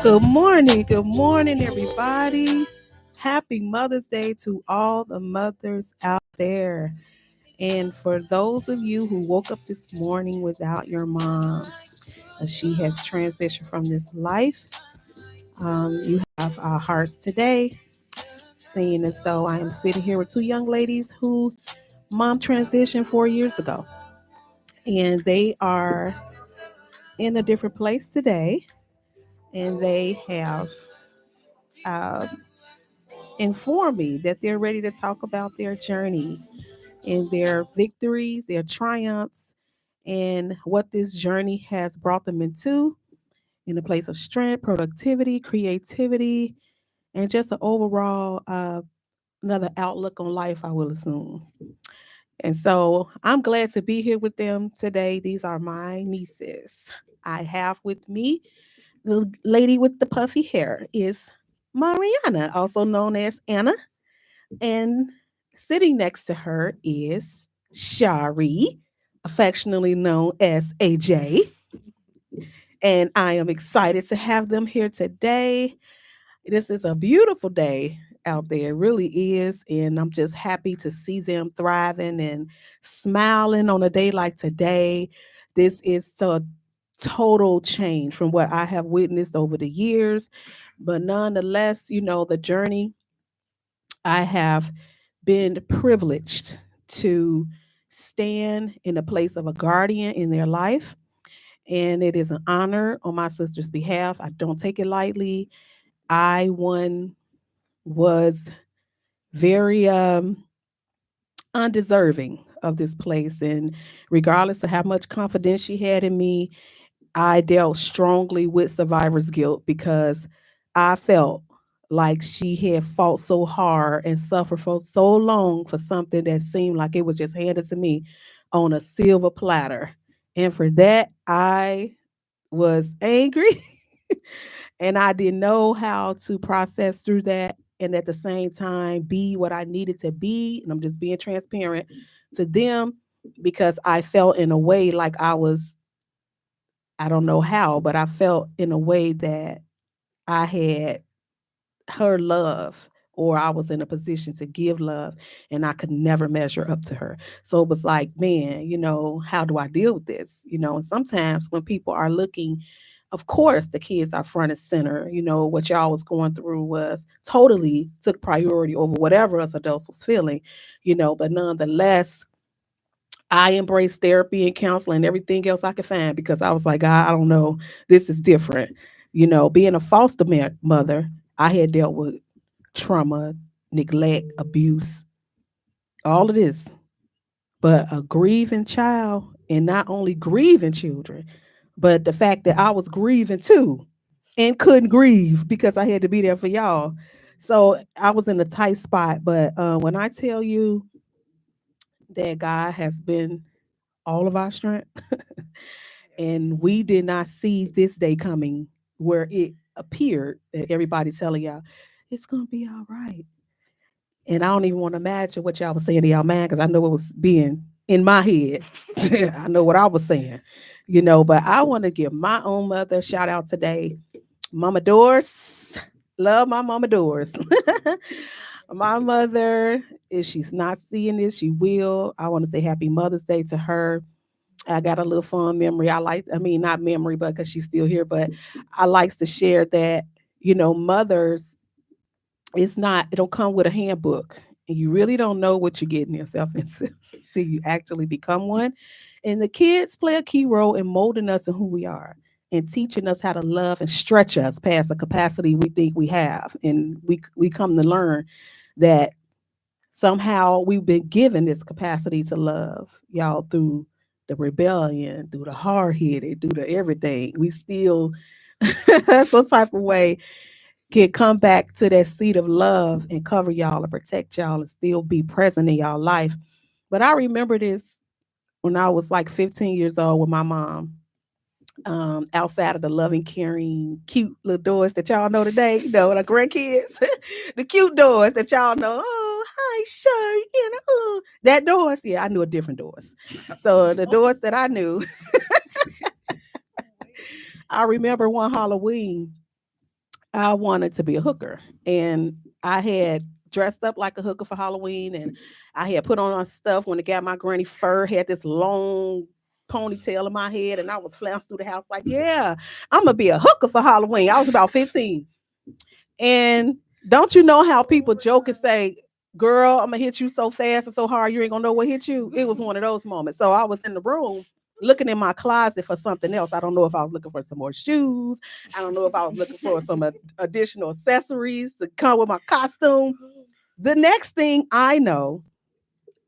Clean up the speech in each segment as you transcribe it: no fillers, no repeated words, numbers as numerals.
Good morning, everybody. Happy Mother's Day to all the mothers out there. And for those of you who woke up this morning without your mom, as she has transitioned from this life, you have our hearts today, seeing as though I am sitting here with two young ladies who mom transitioned 4 years ago. And they are in a different place today, and they have um, inform me that they're ready to talk about their journey and their victories, their triumphs, and what this journey has brought them into in a place of strength, productivity, creativity, and just an overall another outlook on life, I will assume. And so I'm glad to be here with them today. These are my nieces. I have with me the lady with the puffy hair is Mariana, also known as Anna. And sitting next to her is Shari, affectionately known as AJ. And I am excited to have them here today. This is a beautiful day out there. It really is. And I'm just happy to see them thriving and smiling on a day like today. This is a total change from what I have witnessed over the years. But nonetheless, the journey I have been privileged to stand in the place of a guardian in their life. And it is an honor on my sister's behalf. I don't take it lightly. I, one, was very undeserving of this place. And regardless of how much confidence she had in me, I dealt strongly with survivor's guilt because I felt like she had fought so hard and suffered for so long for something that seemed like it was just handed to me on a silver platter. And for that, I was angry and I didn't know how to process through that and at the same time be what I needed to be. And I'm just being transparent to them because I felt in a way like I don't know how, but I felt in a way that I had her love or I was in a position to give love and I could never measure up to her. So it was like, man, how do I deal with this? And sometimes when people are looking, of course, the kids are front and center. What y'all was going through was totally took priority over whatever us adults was feeling, but nonetheless, I embraced therapy and counseling and everything else I could find because I was like, I don't know, this is different. Being a mother, I had dealt with trauma, neglect, abuse, all of this. But a grieving child, and not only grieving children, but the fact that I was grieving too and couldn't grieve because I had to be there for y'all. So I was in a tight spot. But when I tell you that God has been all of our strength, and we did not see this day coming where it appeared that everybody telling y'all it's gonna be all right. And I don't even want to imagine what y'all was saying to y'all man because I know it was being in my head. I know what I was saying, but I want to give my own mother a shout out today. Mama Doris. Love my Mama Doris. My mother, if she's not seeing this, she will. I want to say happy Mother's Day to her. I got a little fun memory. I mean, not memory, but because she's still here, but I likes to share that, mothers, it don't come with a handbook. And you really don't know what you're getting yourself into till you actually become one. And the kids play a key role in molding us and who we are and teaching us how to love and stretch us past the capacity we think we have. And we come to learn that somehow we've been given this capacity to love y'all through the rebellion, through the hard headed, through the everything. We still, some type of way, can come back to that seat of love and cover y'all and protect y'all and still be present in y'all life. But I remember this when I was like 15 years old with my mom. Outside of the loving, caring, cute little doors that y'all know today, the grandkids, the cute doors that y'all know. Oh, hi, Sherry. Oh, that doors, yeah, I knew a different doors. So the doors that I knew, I remember one Halloween. I wanted to be a hooker. And I had dressed up like a hooker for Halloween, and I had put on stuff when it got my granny fur, had this long ponytail in my head, and I was flouncing through the house like, yeah, I'm gonna be a hooker for Halloween. I was about 15. And don't you know how people joke and say, girl, I'm gonna hit you so fast and so hard you ain't gonna know what hit you? It was one of those moments. So I was in the room looking in my closet for something else. I don't know if I was looking for some more shoes. I don't know if I was looking for some additional accessories to come with my costume. The next thing I know,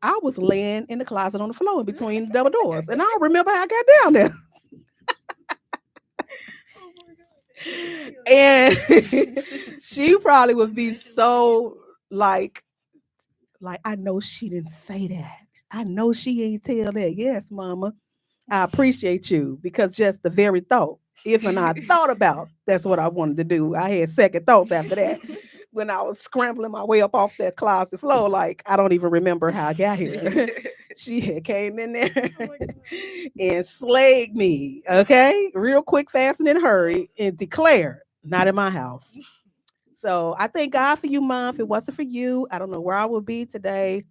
I was laying in the closet on the floor in between the double doors. And I don't remember how I got down there. And she probably would be so like I know she didn't say that. I know she ain't tell that. Yes, mama. I appreciate you because just the very thought, even I thought about that's what I wanted to do. I had second thoughts after that when I was scrambling my way up off that closet floor. Like, I don't even remember how I got here. She had came in there and slayed me, okay? Real quick, fast, and in a hurry, and declared, not in my house. So I thank God for you, Mom. If it wasn't for you, I don't know where I would be today.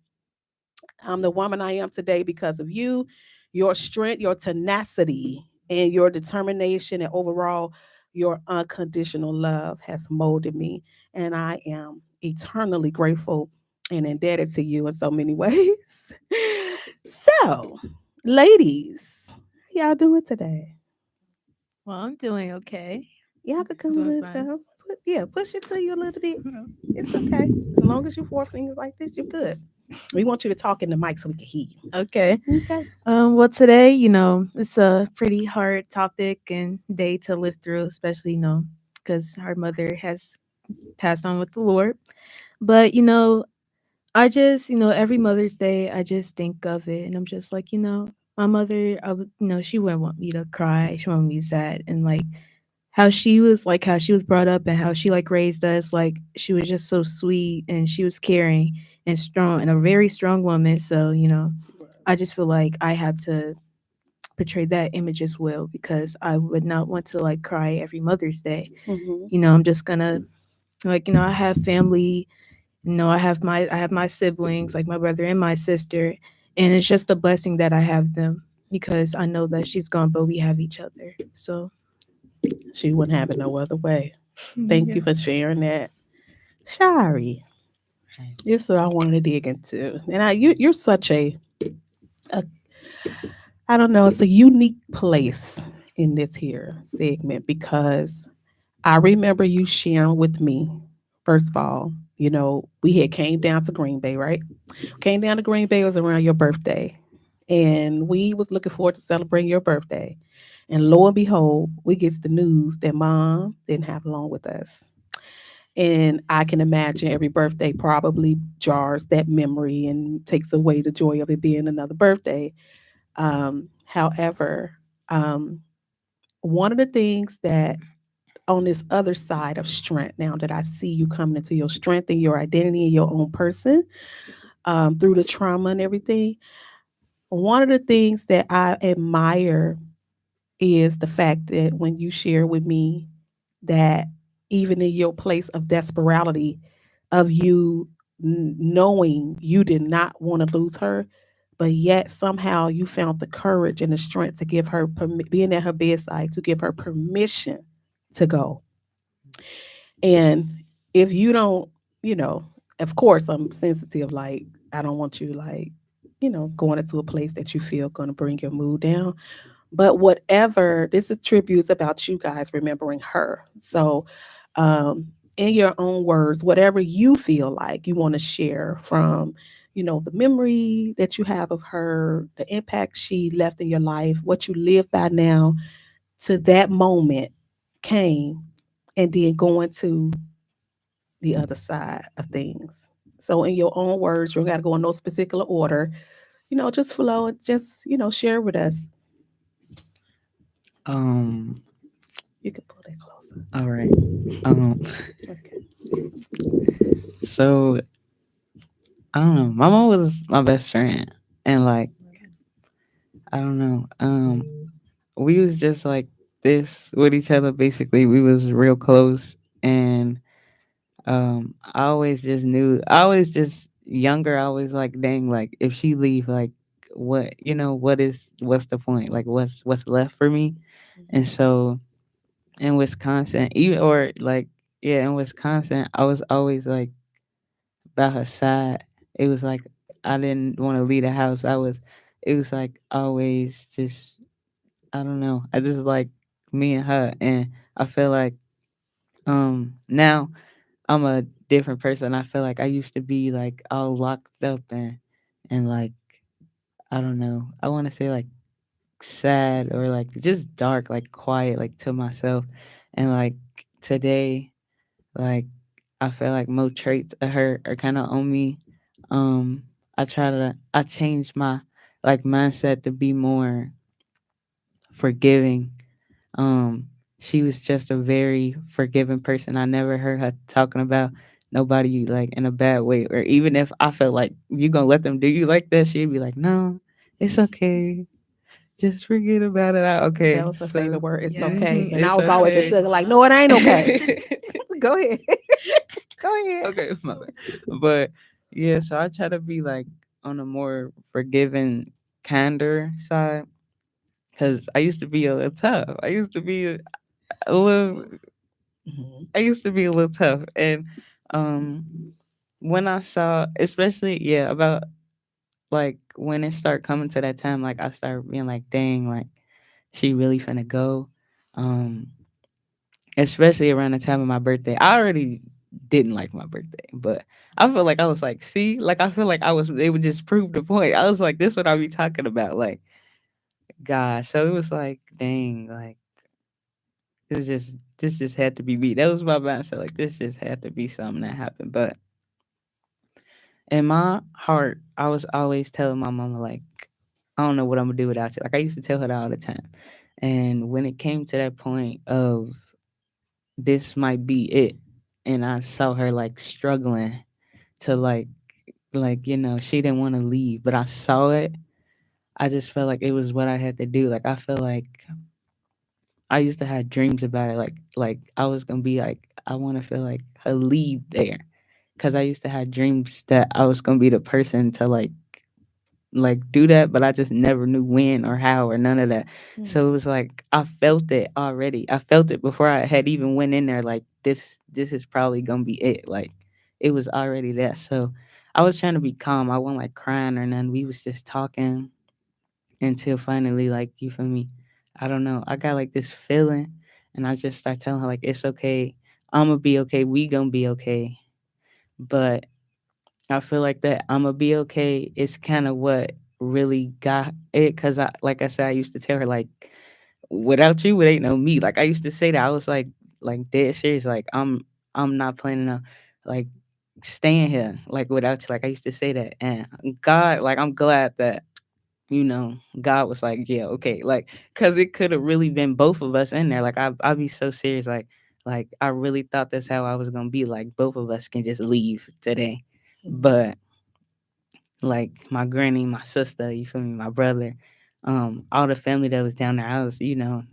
I'm the woman I am today because of you, your strength, your tenacity, and your determination, and overall, your unconditional love has molded me. And I am eternally grateful and indebted to you in so many ways. So, ladies, how y'all doing today? Well, I'm doing okay. Y'all could come a Doing little fine. down. Yeah, push it to you a little bit. It's okay. As long as you four fingers like this, you're good. We want you to talk in the mic so we can hear Okay. you. Okay. Well, today, it's a pretty hard topic and day to live through, especially, because our mother has passed on with the Lord. But, I just, every Mother's Day, I just think of it and I'm just like, my mother, I would, she wouldn't want me to cry. She wouldn't want me sad. And like, how she was brought up and how she like raised us, like she was just so sweet and she was caring and strong and a very strong woman. So, She was. I just feel like I have to portray that image as well because I would not want to like cry every Mother's Day. Mm-hmm. I'm just gonna like, I have family, I have my siblings, like my brother and my sister, and it's just a blessing that I have them because I know that she's gone, but we have each other. So She wouldn't have it no other way. Thank yeah. you for sharing that. Shari, this is what I wanted to dig into. And you're such a, I don't know, it's a unique place in this here segment because I remember you sharing with me, first of all, we had came down to Green Bay, right? Came down to Green Bay, it was around your birthday. And we was looking forward to celebrating your birthday. And lo and behold, we gets the news that mom didn't have long with us. And I can imagine every birthday probably jars that memory and takes away the joy of it being another birthday. However, um, one of the things that on this other side of strength, now that I see you coming into your strength and your identity and your own person, through the trauma and everything, one of the things that I admire is the fact that when you share with me that even in your place of desperation, of you knowing you did not want to lose her, but yet somehow you found the courage and the strength to give her being at her bedside to give her permission to go. And if you don't, you know, of course I'm sensitive. Like I don't want you like, going into a place that you feel going to bring your mood down. But whatever, this attributes about you guys remembering her. So, in your own words, whatever you feel like you want to share from, the memory that you have of her, the impact she left in your life, what you live by now, to that moment came, and then going to the other side of things. So, in your own words, you don't got to go in no particular order. Just flow and just, share with us. Um. You can pull that closer. All right. Um. Okay. So I don't know. My mom was my best friend, and like I don't know. We was just like this with each other. Basically, we was real close. And I always just knew, I always just younger, I always like, dang, like if she leave, like what, what's the point, like what's left for me. And Mhm. so in Wisconsin, even, or like, yeah, in Wisconsin, I was always like by her side. It was like I didn't want to leave the house. It was like always just, I don't know, I just like me and her. And I feel like now I'm a different person. I feel like I used to be like all locked up and like, I don't know, I want to say like sad or like just dark, like quiet, like to myself. And like today, like I feel like more traits of her are kind of on me. Um, I changed my like mindset to be more forgiving. Um, she was just a very forgiving person. I never heard her talking about nobody like in a bad way, or even if I felt like you gonna let them do you like that, she'd be like, "No, it's okay. Just forget about it." That Okay, was her favorite so word. It's Yeah. okay. And I it's was always just okay. like, no, it ain't okay. Go ahead. Go ahead. Okay, my bad. But yeah, so I try to be like on a more forgiving, kinder side. Cause I used to be a little tough. A little. Mhm. I used to be a little tough, and um, when I saw, especially yeah, about like when it started coming to that time, like I started being like, dang, like she really finna go. Um, Especially around the time of my birthday. I already didn't like my birthday, but I feel like I was like, see, like I feel like I was able to just prove the point. I was like, this what I be talking about, like, gosh. So it was like, dang, like this just had to be me. That was my mindset. Like this just had to be something that happened. But in my heart, I was always telling my mama like, I don't know what I'm gonna do without you. Like I used to tell her that all the time. And when it came to that point of this might be it, and I saw her like struggling to like she didn't want to leave, but I saw it. I just felt like it was what I had to do. Like I feel like I used to have dreams about it, like I was gonna be like, I want to feel like her lead there, because I used to have dreams that I was gonna be the person to like do that, but I just never knew when or how or none of that. So it Mhm. was like I felt it already. I felt it before I had even went in there. Like this is probably gonna be it. Like it was already that. So I was trying to be calm. I wasn't like crying or nothing. We was just talking until finally, like, you feel me? I don't know. I got like this feeling, and I just start telling her like it's okay. I'm gonna be okay. We gonna be okay. But I feel like that I'ma be okay is kind of what really got it. Cause I, like I said, I used to tell her like, without you, it ain't no me. Like I used to say that. I was like dead serious. Like I'm not planning on like staying here like without you. Like I used to say that. And God, like I'm glad that God was like, yeah, okay, like, cause it could have really been both of us in there. Like I'd be so serious, like I really thought that's how I was gonna be. Like both of us can just leave today, Mhm. but like my granny, my sister, you feel me, my brother, all the family that was down there,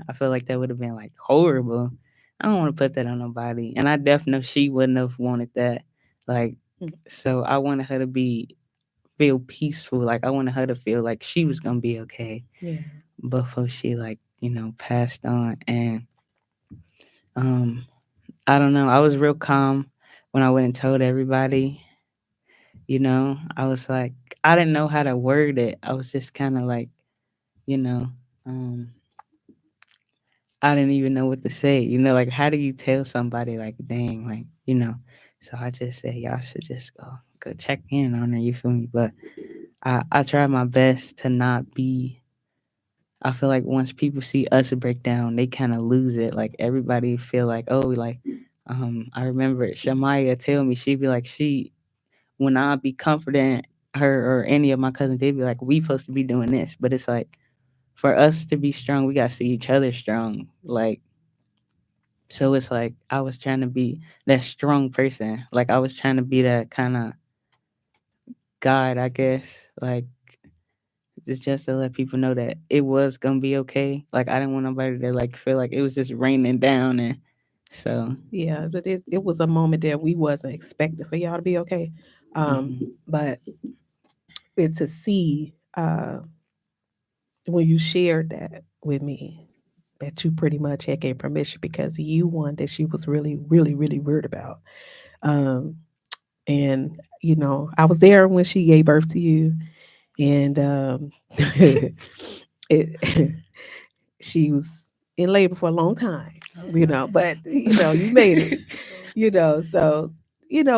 I feel like that would have been like horrible. I don't want to put that on nobody, and I definitely know she wouldn't have wanted that. Like, Mhm. so I wanted her to feel peaceful. Like I wanted her to feel like she was gonna be okay Yeah. before she like passed on. And um, I don't know. I was real calm when I went and told everybody. I was like, I didn't know how to word it. I was just kind of like, you know, um, I didn't even know what to say. Like how do you tell somebody like, dang, like, So I just said y'all should just go check in on her. You feel me? But I tried my best to not be. I feel like once people see us break down, they kind of lose it. Like everybody feel like, oh, like, I remember Shamaya tell me, she'd be like, when I be comforting her or any of my cousins, they'd be like, we supposed to be doing this. But it's like, for us to be strong, we got to see each other strong. Like, so it's like, I was trying to be that strong person. Like, I was trying to be that kind of guide, I guess. Like, it's just to let people know that it was gonna be okay. Like I didn't want nobody to like feel like it was just raining down and So, Yeah, but it was a moment that we wasn't expecting for y'all to be okay. hmm But it to see when you shared that with me, that you pretty much had gave permission because you one that she was really, really, really worried about. Um, and I was there when she gave birth to you, and it, she was in labor for a long time, but you made it, so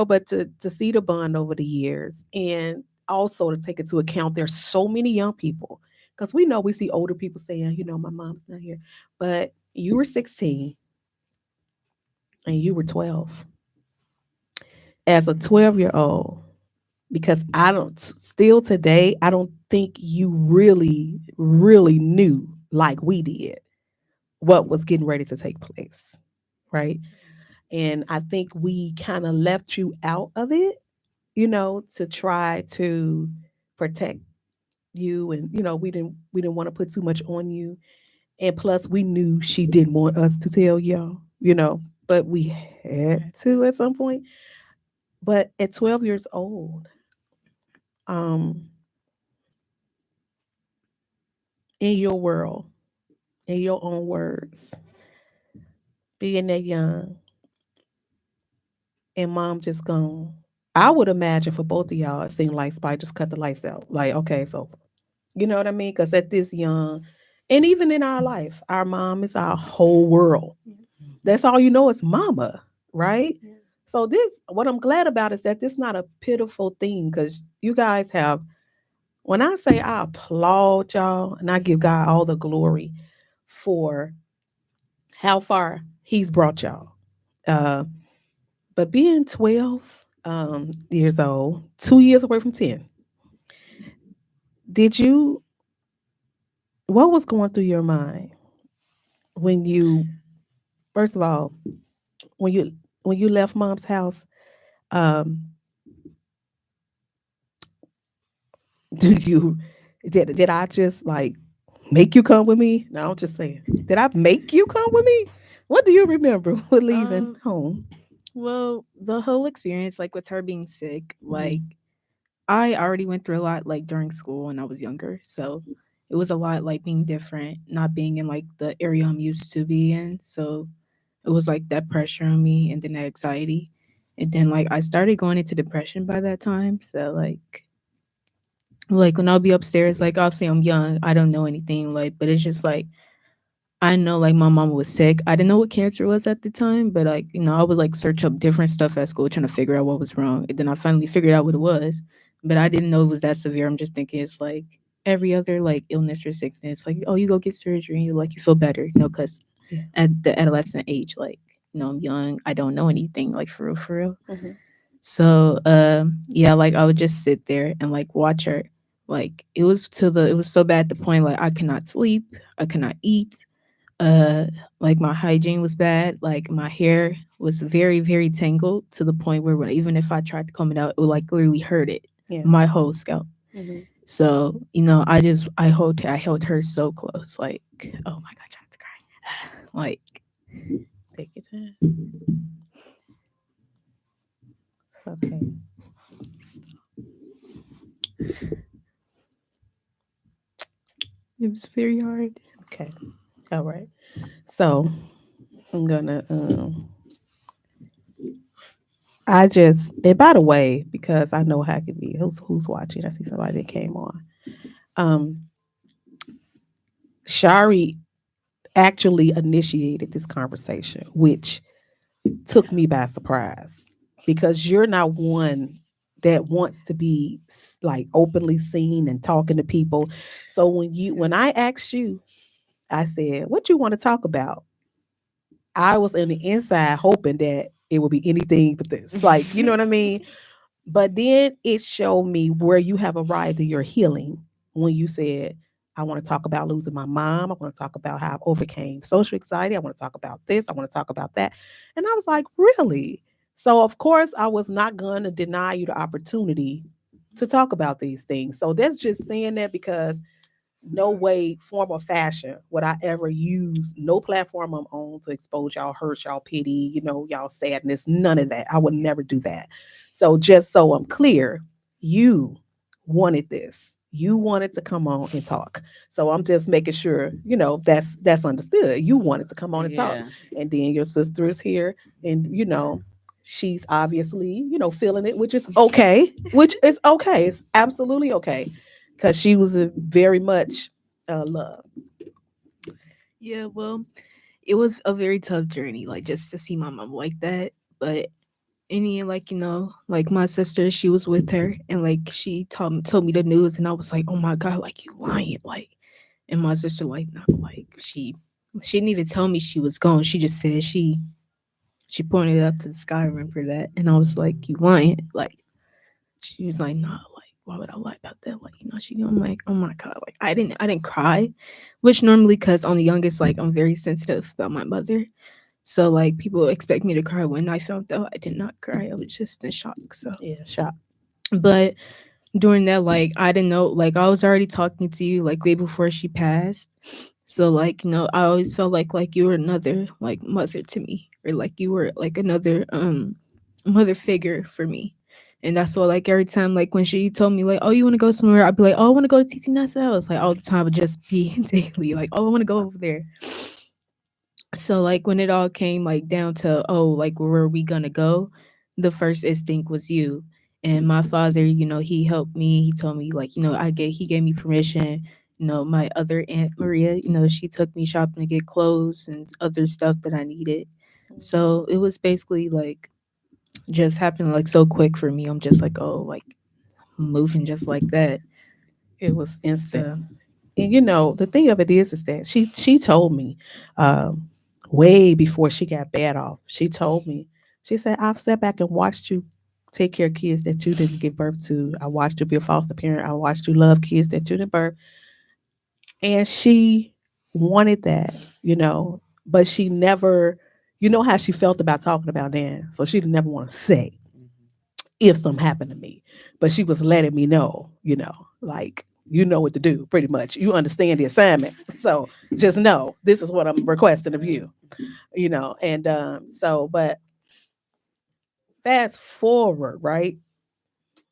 but to see the bond over the years, and also to take into account there's so many young people, because we see older people saying, my mom's not here, but you were 16 and you were 12. As a 12-year old, because I don't, still today, I don't think you really, really knew like we did what was getting ready to take place, right? And I think we kind of left you out of it, to try to protect you, and we didn't want to put too much on you. And plus, we knew she didn't want us to tell y'all, but we had to at some point. But at 12 years old, um, in your world, in your own words, being that young, and mom just gone. I would imagine for both of y'all, it seemed like Spike just cut the lights out. Like, okay, so you know what I mean? Because at this young, and even in our life, our mom is our whole world. Yes. That's all you know is mama, right? Yeah. So this, what I'm glad about is that this not a pitiful thing, because you guys have. When I say I applaud y'all and I give God all the glory for how far He's brought y'all. Uh, but being 12 years old, 2 years away from 10, did you? What was going through your mind when you, first of all, when you when you left mom's house? Um, do you did I just like make you come with me? No, I'm just saying. Did I make you come with me? What do you remember with leaving Um, home? well, the whole experience, like with her being sick, like Mhm. I already went through a lot like during school when I was younger. So it was a lot like being different, not being in like the area I'm used to be in. So it was like that pressure on me and then that anxiety. And then like I started going into depression by that time. So like when I'll be upstairs, like obviously I'm young, I don't know anything, like, but it's just like I know like my mom was sick. I didn't know what cancer was at the time, but like, I would like search up different stuff at school trying to figure out what was wrong. And then I finally figured out what it was. But I didn't know it was that severe. I'm just thinking it's like every other like illness or sickness. Like, oh, you go get surgery and you feel better. Because Yeah. at the adolescent age, like, I'm young. I don't know anything, like for real, for real. Mhm. So yeah, like I would just sit there and like watch her. Like it was so bad at the point like I cannot sleep, I cannot eat, uh like my hygiene was bad, like my hair was very very tangled to the point where even if I tried to comb it out, it would like literally hurt it, Yeah. my whole scalp. Mhm. So I held her so close, like, oh my god, trying to cry. Like, Take your time. It's okay. it was very hard. Okay. All right. So I'm gonna I just, and by the way, because I know how it could be, who's watching. I see somebody that came on. Um Shari actually initiated this conversation, which took me by surprise, because you're not one that wants to be like openly seen and talking to people. So when I asked you, I said, "What you want to talk about?" I was in the inside hoping that it would be anything but this. Like, you know what I mean? But then it showed me where you have arrived in your healing when you said, I want to talk about losing my mom. I want to talk about how I overcame social anxiety. I want to talk about this. I want to talk about that. And I was like, really? So, of course, I was not going to deny you the opportunity to talk about these things. So, that's just saying that because no way, form, or fashion would I ever use no platform I'm on to expose y'all hurt, y'all pity, y'all sadness, none of that. I would never do that. So just so I'm clear, you wanted this. You wanted to come on and talk. So I'm just making sure, that's understood. You wanted to come on and talk. Yeah. And then your sister is here and she's obviously, feeling it, which is okay, which is okay. It's absolutely okay because she was a very much love. Yeah, well, it was a very tough journey, like just to see my mom like that. But in the end, like like my sister, she was with her, and like she told me the news, and I was like, oh my god, like you lying, like. And my sister, like, no, like she didn't even tell me she was gone. She just said she pointed up to the sky. I remember that, and I was like, you lying, like. She was like, nah, like, why would I lie about that? Like, I'm like, oh my god, like I didn't cry, which normally, cause I'm the youngest, like I'm very sensitive about my mother. So like people expect me to cry. When I found out, I did not cry. I was just in shock. So, Yeah, shock. but during that, like I didn't know, like I was already talking to you like way before she passed. So like I always felt like you were another like mother to me, or like you were like another mother figure for me. And that's why like every time like when she told me like, oh, you want to go somewhere, I'd be like, oh, I want to go to TT Nut's house, like all the time. Would just be daily like, oh, I want to go over there. So like when it all came like down to, oh, like where are we gonna go, the first instinct was you. And my father, he helped me. He told me like, he gave me permission. My other aunt Maria, she took me shopping to get clothes and other stuff that I needed. So it was basically like just happened like so quick for me. I'm just like, oh, like moving just like that. It was instant. So And the thing of it is that she told me, um, way before she got bad off. She told me, she said, I've sat back and watched you take care of kids that you didn't give birth to. I watched you be a foster parent. I watched you love kids that you didn't birth. And she wanted that, but she never, how she felt about talking about Dan. So she didn't never want to say Mhm. if something happened to me. But she was letting me know, like, you know what to do, pretty much. You understand the assignment. So just know this is what I'm requesting of you, And but fast forward, right?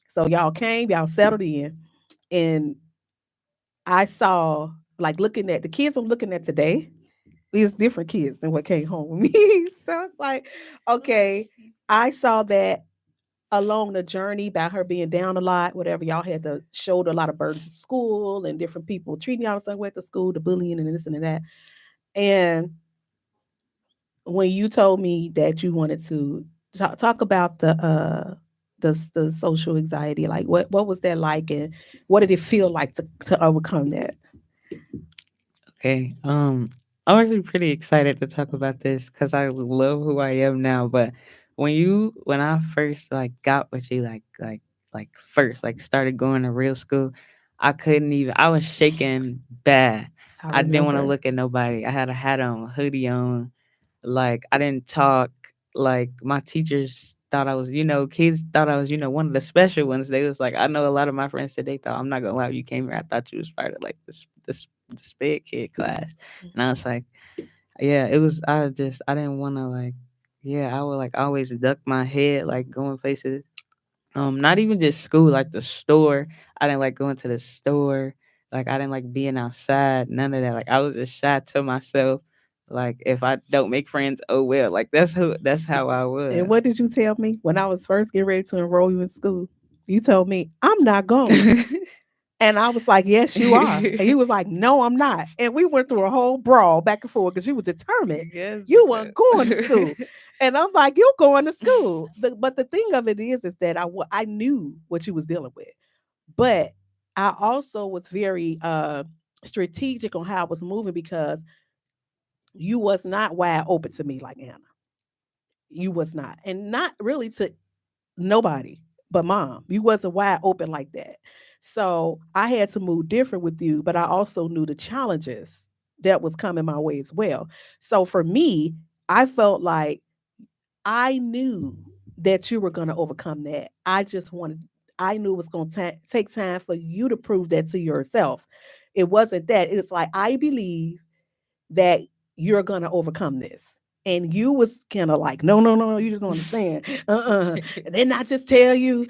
So y'all came, y'all settled in, and I saw, like, looking at the kids I'm looking at today, it's different kids than what came home with me. So it's like, okay, I saw that along the journey about her being down a lot, whatever, y'all had to shoulder a lot of burdens at school and different people treating y'all the same way at the school, the bullying and this and that. And when you told me that you wanted to talk about the social anxiety, like what was that like, and what did it feel like to overcome that? Okay. I'm actually pretty excited to talk about this because I love who I am now. But when I first like got with you, like first like started going to real school, I couldn't even. I was shaking bad. I I didn't want to remember. look at nobody. I had a hat on, hoodie on. Like I didn't talk. Like my teachers thought I was, kids thought I was, one of the special ones. They was like, I know a lot of my friends said they thought, I'm not gonna lie, you came here. I thought you was part of like the sped kid class, and I was like, yeah, it was. I didn't want to like, yeah, I would like always duck my head like going places. Not even just school, like the store. I didn't like going to the store. Like I didn't like being outside. None of that. Like I was just shy to myself. Like if I don't make friends, oh well. Like that's how I And was. what did you tell me when I was first getting ready to enroll you in school? You told me, I'm not going. And I was like, yes, you are. And you was like, no, I'm not. And we went through a whole brawl back and forth because you were determined Yes, you weren't going to school. because And I'm like, you're going to school. But the thing of it is that I knew what you was dealing with. But I also was very strategic on how I was moving because you was not wide open to me like Anna. You was not. And not really to nobody but mom. You wasn't wide open like that. So I had to move different with you, but I also knew the challenges that was coming my way as well. So for me, I felt like I knew that you were going to overcome that. I knew it was going to take time for you to prove that to yourself. It wasn't that. It's like, I believe that you're gonna overcome this. And you was kind of like, no, no, no, no, you just don't understand. And then I just tell you,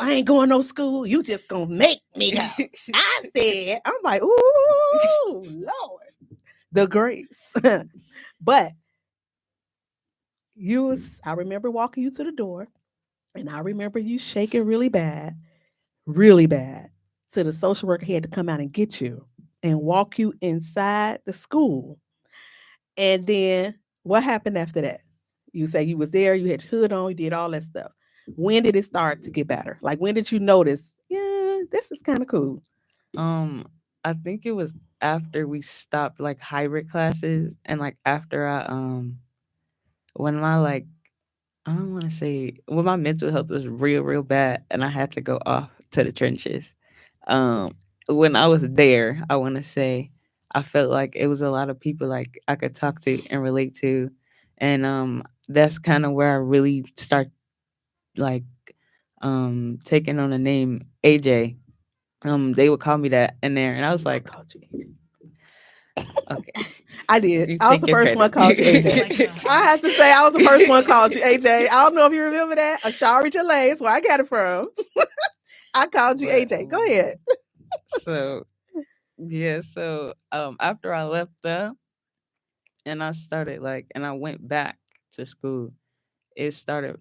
I ain't going no school. You just gonna make me go. I said, I'm like, ooh, Lord, the grace. But I remember walking you to the door, and I remember you shaking really bad. So the social worker had to come out and get you and walk you inside the school. And then what happened after that? You say you was there, you had your hood on, you did all that stuff. When did it start to get better? Like, when did you notice, yeah, this is kind of cool? Um, I think it was after we stopped like hybrid classes, and like after when my like I don't want to say when my mental health was real bad, and I had to go off to the trenches. Um, when I was there, I want to say I felt like it was a lot of people like I could talk to and relate to, and that's kind of where I really start like taking on the name AJ. They would call me that in there, and I was I like, called you. okay, I did. you I was take the your first one credit. called you AJ. I have to say, I was the first one called you AJ. I don't know if you remember that. Ashari Jalay is where I got it from. I called you But AJ. Go ahead. so yeah, so after I left there and I started like and I went back to school,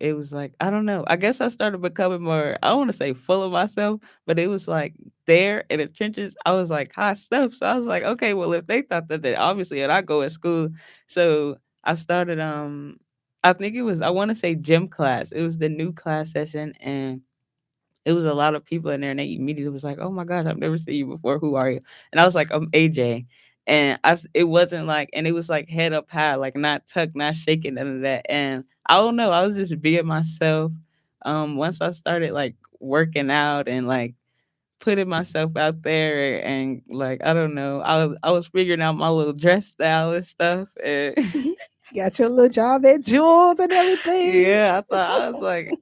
it was like I don't know. I guess I started becoming more I don't want to say full of myself, but it was like there in the trenches, I was like hot stuff. So I was like, okay, well if they thought that then obviously and I go at school. So I started I think it was I want to say gym class. It was the new class session and it was a lot of people in there, and they immediately was like, "Oh my gosh, I've never seen you before. Who are you?" And I was like, "I'm AJ." And it wasn't like, and it was like head up high, like not tucked, not shaking, none of that. And I don't know, I was just being myself. Once I started like working out and like putting myself out there, and like I don't know, I was figuring out my little dress style and stuff. And Got your little job at Jules and everything. yeah, I thought I was like,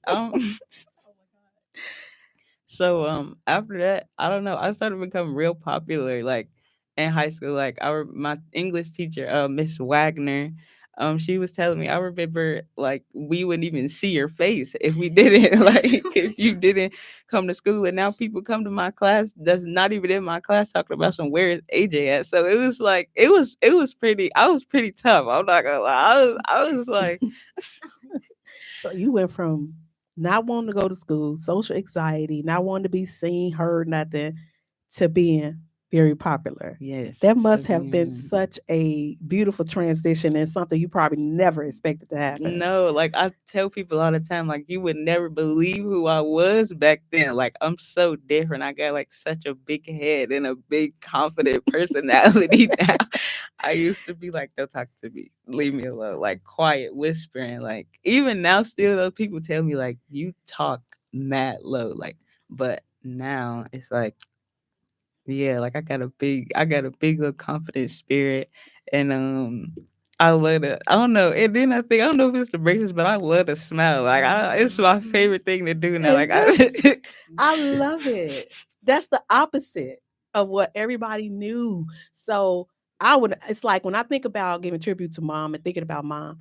So after that, I don't know. I started becoming real popular like in high school. Like my English teacher, Miss Wagner, she was telling me I remember like we wouldn't even see your face if we didn't like if you didn't come to school. And now people come to my class that's not even in my class talking about some where is AJ at. So it was like it was pretty I was pretty tough. I'm not gonna lie. I was like So you went from not wanting to go to school, social anxiety, not wanting to be seen, heard, nothing, to being very popular. yes, That to must have been being such a beautiful transition and something you probably never expected to happen. no, like I tell people all the time, like you would never believe who I was back then. Like I'm so different. I got like such a big head and a big confident personality now. I used to be like, don't talk to me, leave me alone, like quiet whispering. Like even now, still though, people tell me like you talk mad low, like. But now it's like yeah, like I got a big little confident spirit, and I love to. I don't know, and then I don't know if it's the braces, but I love to smile. Like it's my favorite thing to do now. Like Amen. I, I love it. That's the opposite of what everybody knew. So it's like when I think about giving tribute to mom and thinking about mom,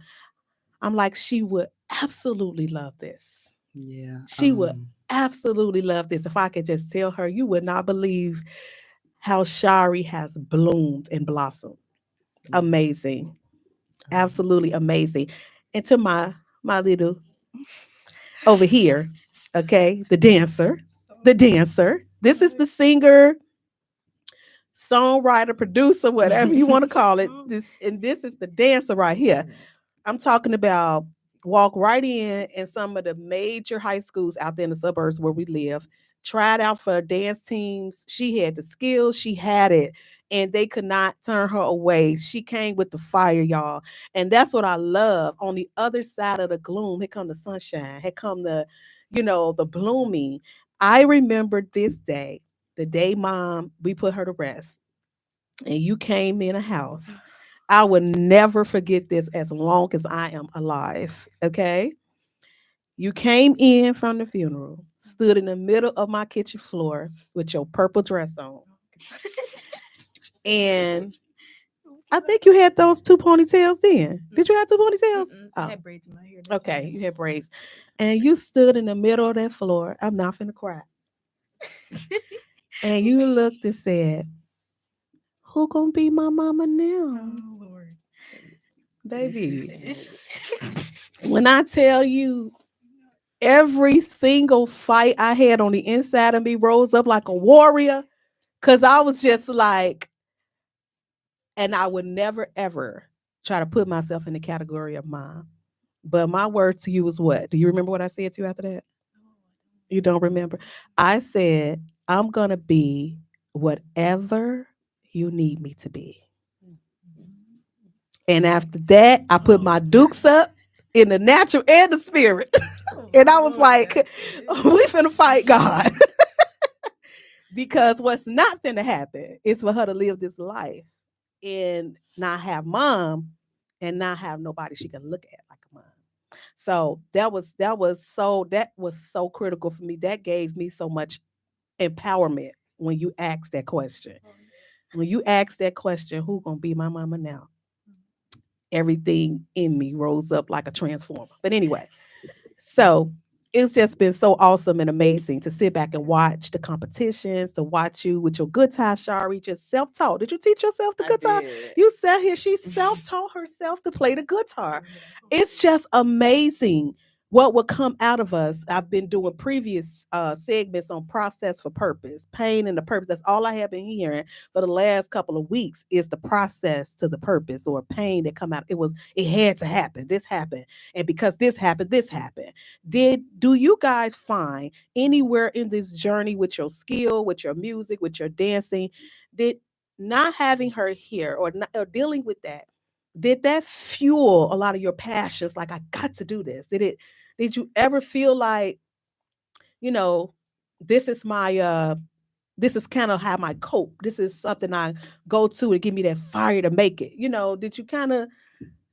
I'm like, she would absolutely love this. yeah, She would absolutely love this. If I could just tell her, you would not believe how Shari has bloomed and blossomed. Amazing. Absolutely amazing. And to my little over here, okay, the dancer. The dancer. This is the singer, songwriter, producer, whatever you want to call it. This is the dancer right here. I'm talking about walk right in some of the major high schools out there in the suburbs where we live. Tried out for dance teams. She had the skills, she had it, and they could not turn her away. She came with the fire, y'all. And that's what I love. On the other side of the gloom, here come the sunshine. Here come the blooming. I remember this day, the day mom, we put her to rest, and you came in a house. I will never forget this as long as I am alive. Okay. You came in from the funeral, stood in the middle of my kitchen floor with your purple dress on. And I think you had those two ponytails then. Did you have two ponytails? Mm-mm. I Oh, had braids in my hair. That's okay. it. You had braids. And you stood in the middle of that floor. I'm not finna cry. And you looked and said, who gonna be my mama now? Oh Lord. Baby, when I tell you every single fight I had on the inside of me rose up like a warrior, because I was just like, and I would never ever try to put myself in the category of mom. But my word to you was what? Do you remember what I said to you after that? You don't remember? I said, I'm going to be whatever you need me to be. And after that, I put my dukes up in the natural and the spirit. And I was like, we finna fight God. Because what's not finna happen is for her to live this life and not have mom and not have nobody she can look at like a mom. So that was so critical for me. That gave me so much empowerment when you ask that question. When you ask that question, who gonna be my mama now? Everything in me rose up like a transformer. But anyway, so it's just been so awesome and amazing to sit back and watch the competitions, to watch you with your guitar, Shari, just self-taught. Did you teach yourself the I guitar? did. You sat here, she self-taught herself to play the guitar. It's just amazing what will come out of us. I've been doing previous segments on process for purpose, pain and the purpose. That's all I have been hearing for the last couple of weeks is the process to the purpose or pain that come out. It had to happen. This happened. And because this happened, this happened. Do you guys find anywhere in this journey with your skill, with your music, with your dancing, did not having her here or dealing with that, did that fuel a lot of your passions? Like, I got to do this. Did you ever feel like, you know, this is my this is kind of how my cope. This is something I go to give me that fire to make it. Did you kind of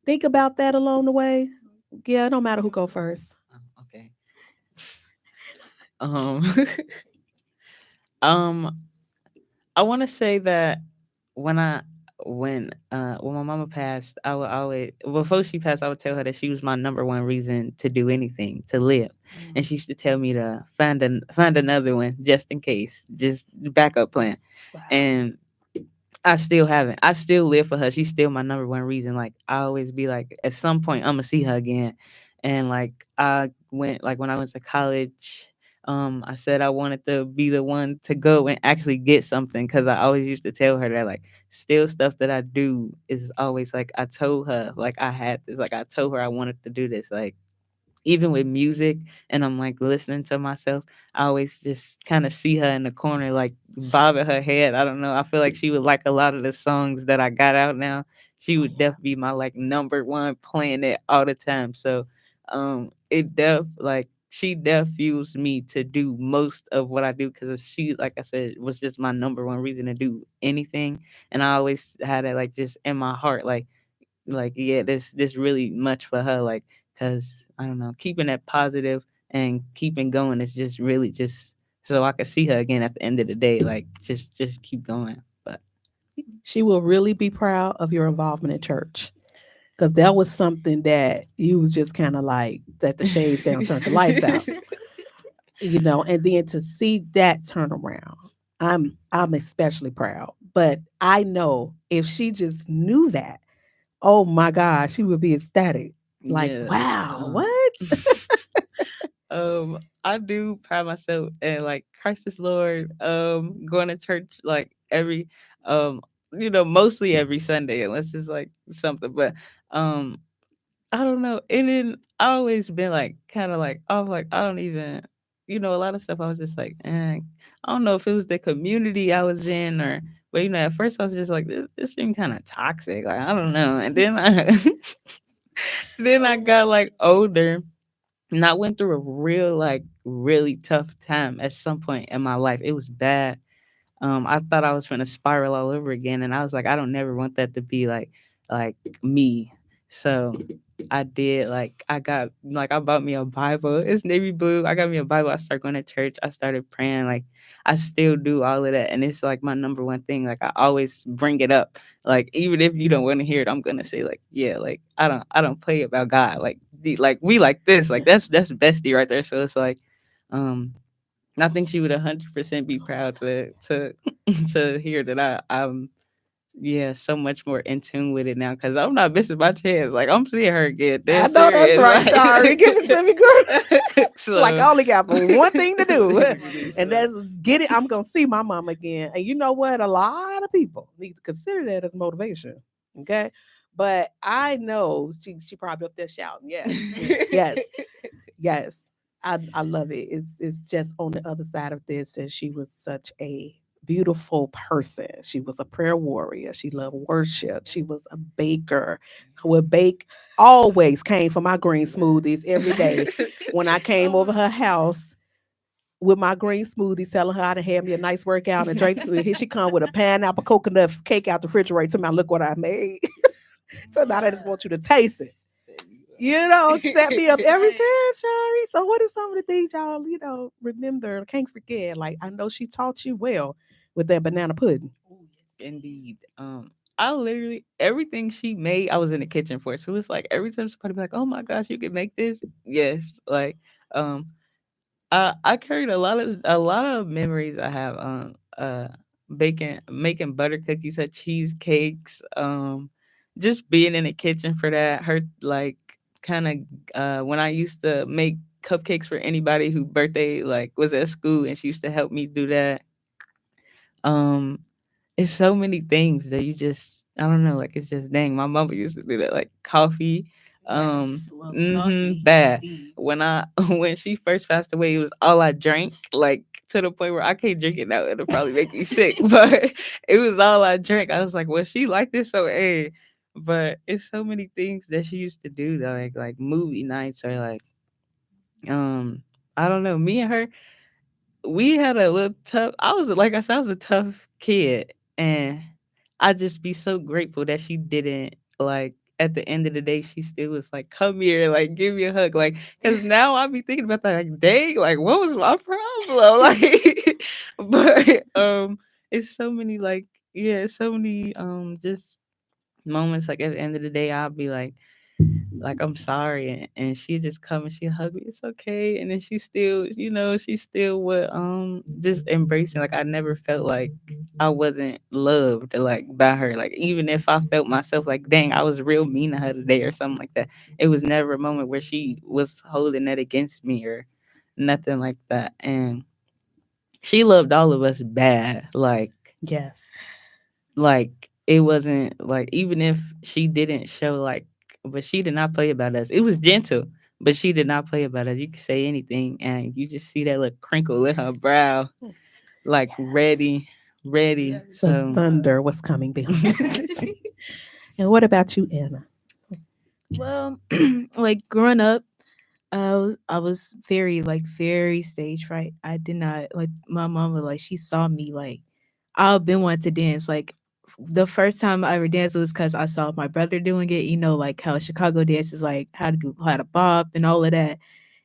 think about that along the way? Yeah, it don't matter who go first. Okay. Um, um, I want to say that when I when my mama passed, I would always before she passed, I would tell her that she was my number one reason to do anything, to live, and she used to tell me to find another one just in case, just backup plan, Wow. and I still haven't. I still live for her. She's still my number one reason. Like I always be like, at some point I'm gonna see her again. And like I went like when I went to college, I said I wanted to be the one to go and actually get something because I always used to tell her that like still stuff that I do is always like I told her like I had this like I told her I wanted to do this like even with music and I'm like listening to myself, I always just kind of see her in the corner, like bobbing her head. I don't know. I feel like she would like a lot of the songs that I got out now. She Oh would yeah. definitely be my like number one playing it all the time. So it like she fuels me to do most of what I do because she, like I said, was just my number one reason to do anything. And I always had it like just in my heart, like yeah this really much for her like because I don't know keeping that positive and keeping going is just really just so I could see her again at the end of the day like just keep going but She will really be proud of your involvement in church. Because that was something that you was just kind of like that the shades down, turned the lights out, and then to see that turn around, I'm especially proud. But I know if she just knew that, oh my God, she would be ecstatic. Like, yeah wow, um what? I do pride myself and like Christ is Lord going to church like every um mostly every Sunday unless it's like something but um I don't know. And then I always been like kind of like I was like I don't even a lot of stuff I was just like I don't know if it was the community I was in or but at first I was just like this seemed kind of toxic like I don't know and then I then I got like older and I went through a real like really tough time at some point in my life. It was bad. I thought I was gonna spiral all over again, and I was like, I don't never want that to be like me. So I did I bought me a Bible. It's navy blue. I got me a Bible. I started going to church. I started praying. Like I still do all of that, and it's like my number one thing. Like I always bring it up. Like even if you don't want to hear it, I'm gonna say like yeah. Like I don't play about God. Like we like this. Like that's bestie right there. So it's like um I think she would 100% be proud to to hear that I'm yeah, so much more in tune with it now because I'm not missing my chance. Like I'm seeing her get I dead know that's serious. right, Shari. Give it to me, girl. Like, Like so I only got one thing to do, and so that's get it. I'm gonna see my mom again. And you know what? A lot of people need to consider that as motivation. Okay. But I know she probably up there shouting, yes, yes, yes. I love it. It's just on the other side of this that she was such a beautiful person. She was a prayer warrior. She loved worship. She was a baker who would bake always came for my green smoothies every day. When I came over her house with my green smoothie, telling her how to have me a nice workout and drink. Here she come with a pineapple coconut cake out the refrigerator. To me, look what I made. So now I just want you to taste it. You know, set me up every time, Shari. So what are some of the things y'all, remember, can't forget? Like I know she taught you well with that banana pudding. indeed. I literally everything she made, I was in the kitchen for. So it's like every time somebody be like, "Oh my gosh, you can make this?" Yes, like um I carried a lot of memories I have baking making butter cookies or cheesecakes, just being in the kitchen for that. Her like kind of when I used to make cupcakes for anybody who birthday like was at school and she used to help me do that. Um it's so many things that you just I don't know, like it's just dang. My mama used to do that, like coffee. Yes, love coffee. Bad. Indeed. When I when she first passed away, it was all I drank, like to the point where I can't drink it now. It'll probably make me sick. But it was all I drank. I was like, well, she like this, so hey. But it's so many things that she used to do, that like movie nights or like um I don't know. Me and her, we had a little tough. I was like I said, I was a tough kid, and I just be so grateful that she didn't like. At the end of the day, she still was like, "Come here, like, give me a hug," like, because now I be thinking about that, like, dang, like, what was my problem, like, but it's so many like, yeah, it's so many just moments like at the end of the day, I'll be like I'm sorry, and she just come and she hug me. It's okay, and then she still, she still would just embrace me. Like I never felt like I wasn't loved like by her. Like even if I felt myself like, dang, I was real mean to her today or something like that. It was never a moment where she was holding that against me or nothing like that. And she loved all of us bad. Yes. Like it wasn't like even if she didn't show like but she did not play about us. It was gentle, but she did not play about us. You could say anything and you just see that little crinkle in her brow, like Yes. ready. The So thunder was coming behind. And what about you, Anna? Well, like growing up, I was very like very stage fright. I did not like my mama like she saw me like I've been wanting to dance. Like the first time I ever danced was because I saw my brother doing it. You know, like how Chicago dance is like how to bop and all of that.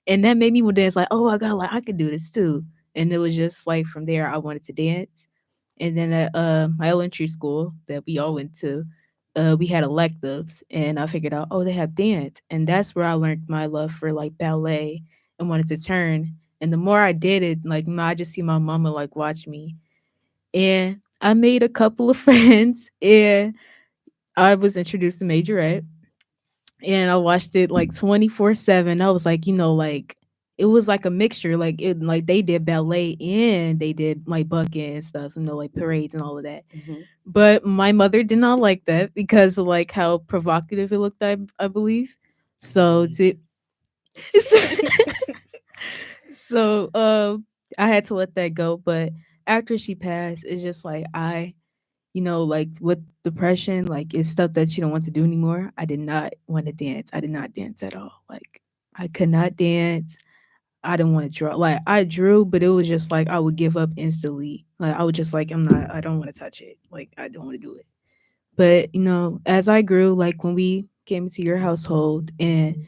And that made me want to dance. Like, oh my god, like I could do this too. And it was just like from there I wanted to dance. And then at my elementary school that we all went to, we had electives, and I figured out, oh, they have dance, and that's where I learned my love for like ballet and wanted to turn. And the more I did it, like I just see my mama like watch me, and I made a couple of friends, and I was introduced to majorette, and I watched it like 24/7. I was like, like it was like a mixture. Like they did ballet and they did like bucket and stuff, like parades and all of that. Mhm. But my mother did not like that because of like how provocative it looked, I believe. So to, so I had to let that go. But after she passed, it's just like like with depression, like it's stuff that you don't want to do anymore. I did not want to dance. I did not dance at all. Like I could not dance. I didn't want to draw. Like I drew, but it was just like I would give up instantly. Like I would just like I don't want to touch it. Like I don't want to do it. But as I grew, like when we came into your household, and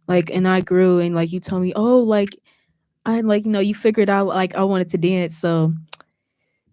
like, and I grew, and like you told me, oh, like I like, you figured out like I wanted to dance, so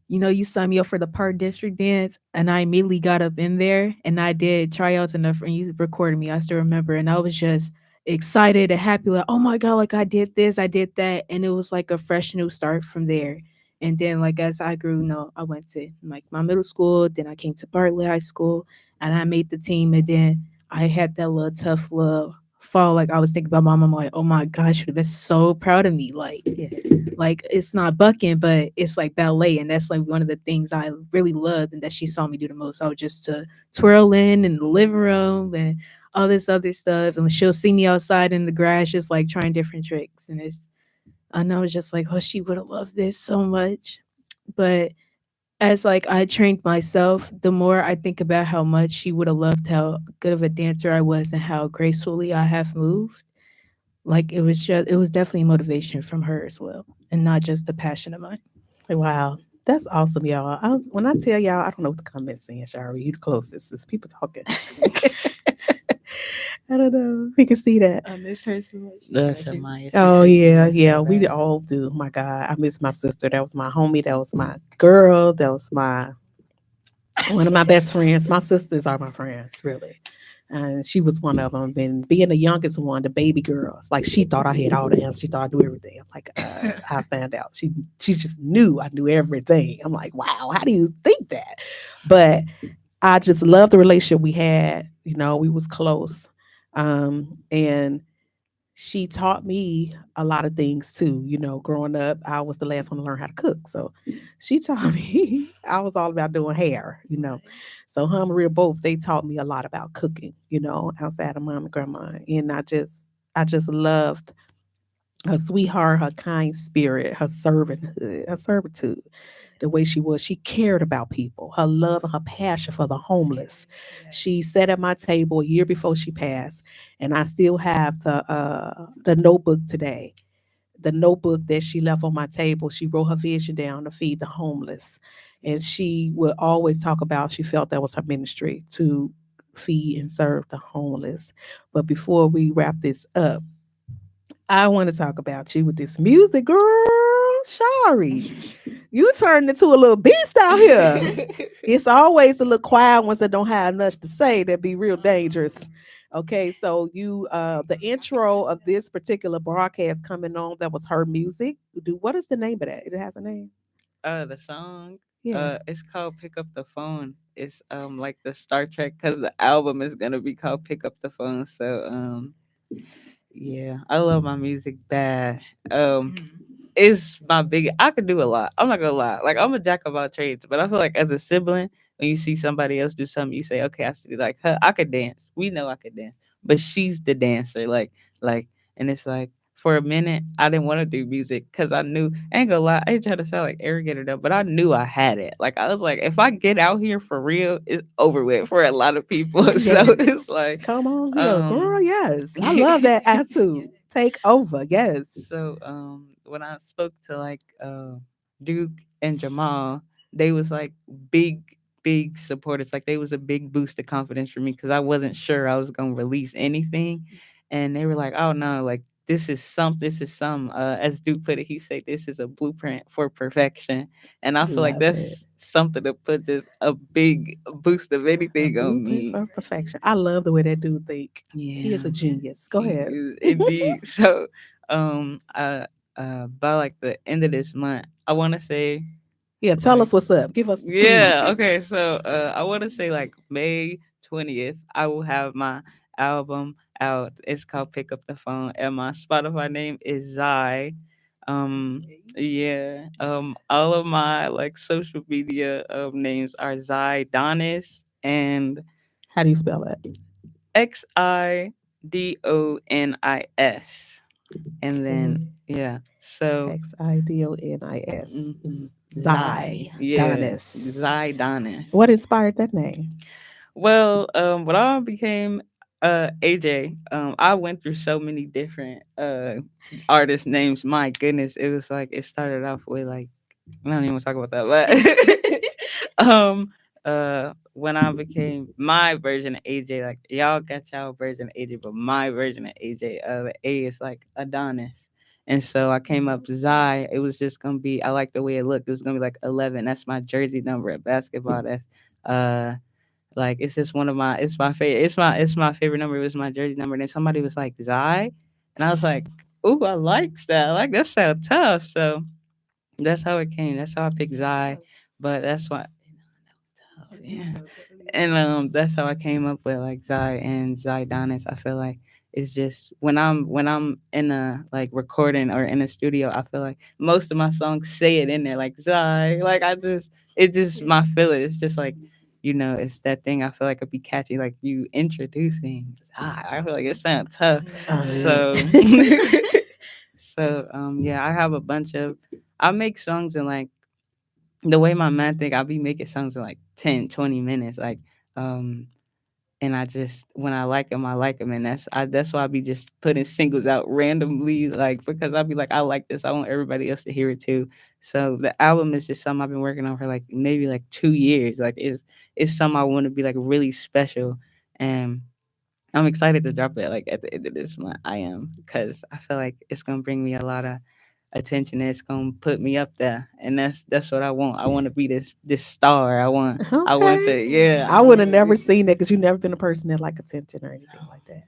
you signed me up for the Park District dance, and I immediately got up in there and I did tryouts and you recorded me. I still remember, and I was just excited and happy, like, oh my god, like I did this, I did that, and it was like a fresh new start from there. And then like as I grew, I went to like my middle school, then I came to Bartlett High School, and I made the team, and then I had that little tough little fall. Like I was thinking about my mom, like, oh my gosh, she would have been so proud of me. Yes. Like it's not bucking, but it's like ballet, and that's like one of the things I really loved, and that she saw me do the most. I would just twirl in the living room and all this other stuff, and she'll see me outside in the grass, just like trying different tricks, and it's I know it's just like, oh, she would have loved this so much. But as like I trained myself, the more I think about how much she would have loved how good of a dancer I was and how gracefully I have moved. Like it was definitely motivation from her as well, and not just a passion of mine. Wow. That's awesome, y'all. When I tell y'all, I don't know what the comments saying, Shari. You the closest. There's people talking. I don't know. We can see that. I miss her so much. That's Amaya Oh sister. yeah, I yeah. feel We that. all do. My God, I miss my sister. That was my homie. That was my girl. That was my one of my best friends. My sisters are my friends, really. And she was one of them. And being the youngest one, the baby girl, it's like she thought I had all the answers. She thought I knew everything. I'm like, I found out. She just knew I knew everything. I'm like, wow, how do you think that? But I just love the relationship we had. We was close. And she taught me a lot of things too. Growing up, I was the last one to learn how to cook. So she taught me, I was all about doing hair. So her and Maria both, they taught me a lot about cooking, outside of mom and grandma. And I just loved her sweetheart, her kind spirit, her servanthood, her servitude, the way she was. She cared about people, her love and her passion for the homeless. She sat at my table a year before she passed, and I still have the notebook today. The notebook that she left on my table, she wrote her vision down to feed the homeless. And she would always talk about she felt that was her ministry to feed and serve the homeless. But before we wrap this up, I want to talk about you with this music, girl. Sorry. You turned into a little beast out here. It's always the little quiet ones that don't have much to say that be real dangerous. Okay, so the intro of this particular broadcast coming on, that was her music. What is the name of that? It has a name. The song, Yeah. it's called "Pick Up the Phone." It's like the Star Trek, because the album is gonna be called "Pick Up the Phone." So yeah, I love my music bad. Um, it's my big. I could do a lot. I'm not gonna lie. Like I'm a jack of all trades, but I feel like as a sibling, when you see somebody else do something, you say, "Okay, I see." Like her, I could dance. We know I could dance, but she's the dancer. Like, and it's like for a minute, I didn't want to do music because I knew. I ain't gonna lie. I ain't trying to sound like arrogant or that, but I knew I had it. Like I was like, if I get out here for real, it's over with for a lot of people. So Yes. it's like, Come on here, girl. um. Yes. I love that attitude. Take over. Yes. So when I spoke to like Duke and Jamal, they was like big big supporters. Like they was a big boost of confidence for me because I wasn't sure I was gonna release anything, and they were like, "Oh no, like this is some." As Duke put it, he said, "This is a blueprint for perfection," and I feel like Love it. that's something to put just a big boost of A anything on blueprint me. for perfection. I love the way that dude think. He is Yeah. a genius. Go He ahead. is indeed. So, by like the end of this month, I want to say Yeah, tell like, us what's up. Give us the tea. yeah, okay. So, I want to say like May 20th, I will have my album out. It's called "Pick Up the Phone," and my Spotify name is Zai. Yeah. All of my like social media names are Zai Donis and How do you spell that? Xidonis. And then Mm, yeah, so Xidonis. Zai, yeah, Donis. Zai Donis. What inspired that name? Well, when I became AJ, I went through so many different artist names. My goodness, it was like it started off with like I don't even want to talk about that, but when I became my version of AJ, like y'all got y'all version of AJ, but my version of AJ, the A is like Adonis. And so I came up to Zai. It was just gonna be. I like the way it looked. It was gonna be like 11. That's my jersey number at basketball. That's uh like it's just one of my. It's my favorite. It's my favorite number. It was my jersey number. And then somebody was like Zai, and I was like, ooh, I like that. I like that sound tough. So that's how it came. That's how I picked Zai. But that's why. Yeah. And that's how I came up with like Zai and Zydonis. I feel like it's just when I'm in a like recording or in a studio, I feel like most of my songs say it in there like Zai. Like I just it's just my feel it. It's just like it's that thing I feel like it'd be catchy, like you introducing Zai. I feel like it sounds tough. Oh yeah. So yeah, I have a bunch of I make songs in like the way my man think, I'll be making songs in like 10, 20 minutes. Like, and I just when I like them, I like them, and that's why I be just putting singles out randomly, like because I'll be like, I like this, I want everybody else to hear it too. So the album is just something I've been working on for like maybe like 2 years. Like it's something I want to be like really special, and I'm excited to drop it like at the end of this month. I am because I feel like it's gonna bring me a lot of attention. It's gonna put me up there, and that's what I want. I want to be this star. I want to Okay. yeah. I I would want have to never be. seen that because you've never been a person that like attention or anything like that.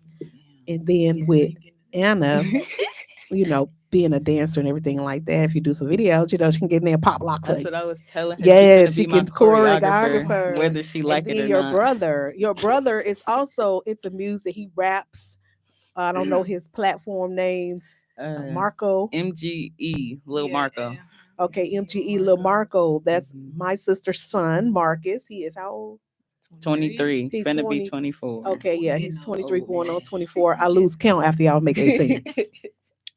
And then with Anna, being a dancer and everything like that, if you do some videos, she can get in there and pop lock for That's you. what I was telling her. She Yeah, finna she be my can choreographer, choreographer. whether she And like it then or your not. brother, is also into music. He raps. I don't know his platform names. Uh, Marco. MGE, Lil Marco. Okay, MGE Lil Marco. That's Hmm. my sister's son, Marcus. He is how old? 23, He's finna be 20. 24. Okay, yeah, he's 23 Oh going man. on 24. I lose count after y'all make 18.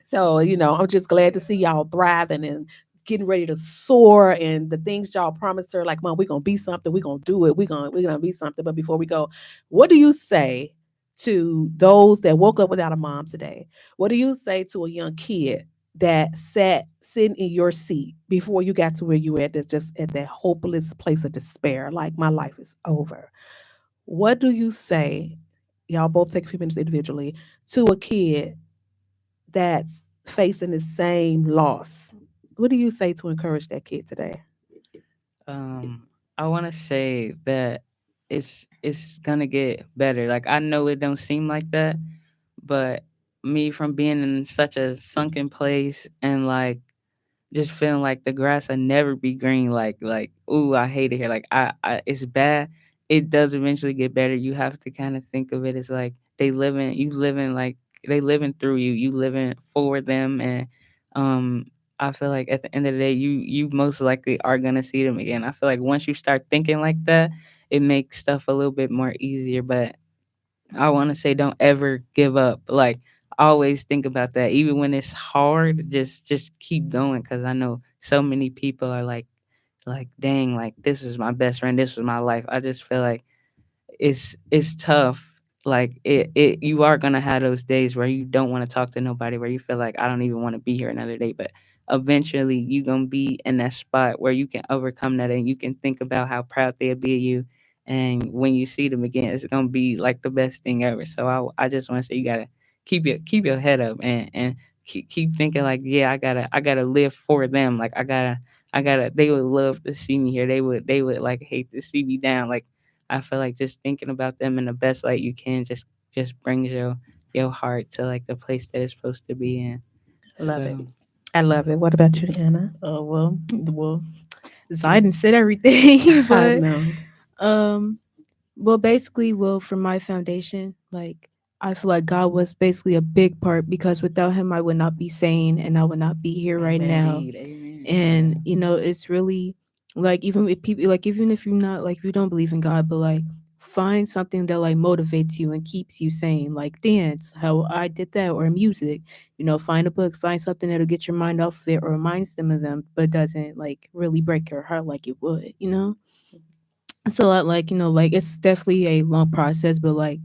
So, I'm just glad to see y'all thriving and getting ready to soar and the things y'all promised her, like, Mom, we're gonna be something, we're gonna do it, we're gonna be something. But before we go, what do you say to those that woke up without a mom today? What do you say to a young kid that sat sitting in your seat before you got to where you at, that's just at that hopeless place of despair, like my life is over? What do you say? Y'all both take a few minutes individually to a kid that's facing the same loss. What do you say to encourage that kid today? um, I want to say that it's gonna get better. Like I know it don't seem like that, but me from being in such a sunken place and like just feeling like the grass will never be green. Like ooh, I hate it here. Like I it's bad. It does eventually get better. You have to kind of think of it as like they living through you. You living for them, and um, I feel like at the end of the day, you most likely are gonna see them again. I feel like once you start thinking like that, it makes stuff a little bit more easier. But I want to say don't ever give up. Like always think about that. Even when it's hard, just keep going cuz I know so many people are like dang, like this is my best friend, this was my life. I just feel like it's tough. Like it you are gonna have those days where you don't want to talk to nobody, where you feel like I don't even want to be here another day. But eventually you gonna be in that spot where you can overcome that and you can think about how proud they'll be of you. And when you see them again, it's gonna be like the best thing ever. So I just want to say you gotta keep your head up and keep thinking like yeah I gotta live for them. Like I gotta they would love to see me here. They would like hate to see me down. Like I feel like just thinking about them in the best light you can just brings your heart to like the place that it's supposed to be in. Love it. So I love it. What about you, Anna? Well, Zayden said everything, I but know. um, well, basically, well, for my foundation, like I feel like God was basically a big part because without Him, I would not be sane and I would not be here right Amen. now. indeed, amen. And Yeah. it's really like even if people like even if you're not like if you don't believe in God, but like find something that like motivates you and keeps you sane, like dance, how I did that, or music. Find a book, find something that'll get your mind off of it or reminds them of them, but doesn't like really break your heart like it would. So like like it's definitely a long process, but like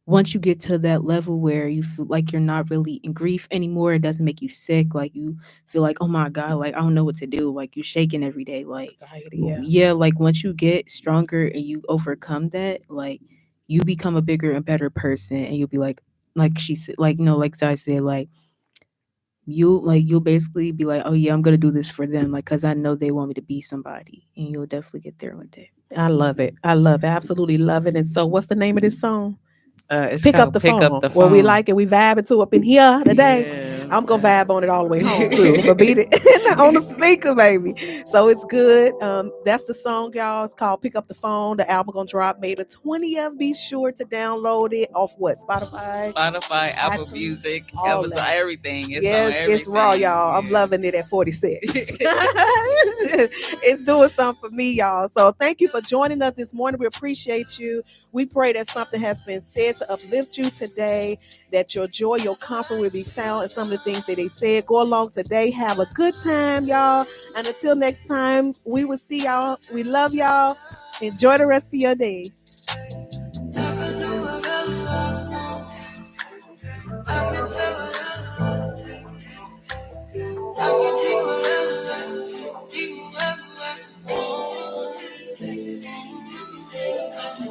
once you get to that level where you feel like you're not really in grief anymore, it doesn't make you sick. Like you feel like, oh my God, like I don't know what to do. Like you're shaking every day. Like, Anxiety, yeah. yeah, like once you get stronger and you overcome that, like you become a bigger and better person. And you'll be like she said, like, like Zai said, you'll basically be like, oh yeah, I'm gonna do this for them, like, because I know they want me to be somebody, and you'll definitely get there one day. I love it. I love it. Absolutely love it. And so, what's the name of this song? It's Pick up called the Pick Up phone. the Well, we Phone. like it. We vibing to up in here today. Yeah. I'm gonna vibe on it all the way home too. But beat it on the speaker, baby. So it's good. That's the song, y'all. It's called "Pick Up the Phone." The album gonna drop May the 20th. Be sure to download it off what? Spotify, Spotify, Apple iTunes, Music, all Amazon, that. everything. It's on Yes, it's raw, everything. y'all. I'm Yeah. loving it at 46. It's doing something for me, y'all. So thank you for joining us this morning. We appreciate you. We pray that something has been said to uplift you today, that your joy, your comfort will be found in some of the things that they said. Go along today. Have a good time, y'all. And until next time, we will see y'all. We love y'all. Enjoy the rest of your day.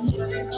Music